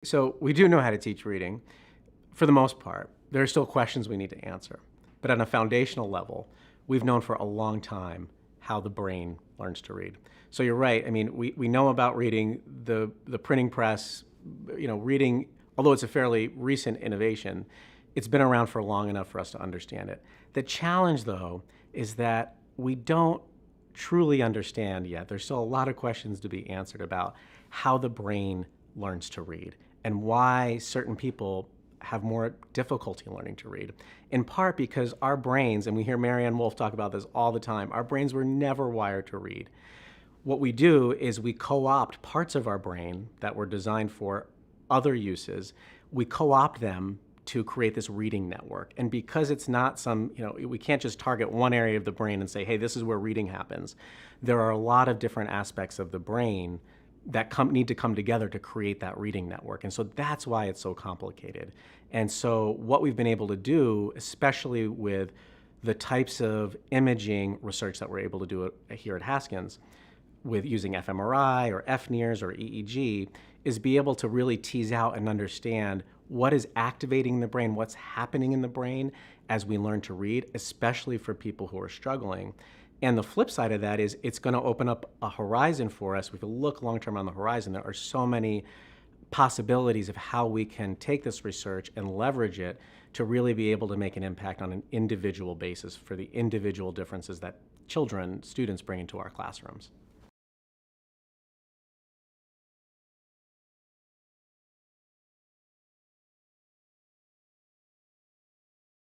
So we do know how to teach reading for the most part. There are still questions we need to answer. But on a foundational level, we've known for a long time how the brain learns to read. So you're right. I mean, we know about reading, the printing press, reading, although it's a fairly recent innovation, it's been around for long enough for us to understand it. The challenge, though, is that we don't truly understand yet. There's still a lot of questions to be answered about how the brain learns to read and why certain people have more difficulty learning to read. In part because our brains, and we hear Marianne Wolf talk about this all the time, our brains were never wired to read. What we do is we co-opt parts of our brain that were designed for other uses. We co-opt them to create this reading network. And because it's not we can't just target one area of the brain and say, hey, this is where reading happens. There are a lot of different aspects of the brain that need to come together to create that reading network. And so that's why it's so complicated. And so what we've been able to do, especially with the types of imaging research that we're able to do here at Haskins, with using fMRI or FNIRS or EEG, is be able to really tease out and understand what is activating the brain, what's happening in the brain as we learn to read, especially for people who are struggling. And the flip side of that is it's going to open up a horizon for us. We can look long-term on the horizon. There are so many possibilities of how we can take this research and leverage it to really be able to make an impact on an individual basis for the individual differences that students bring into our classrooms.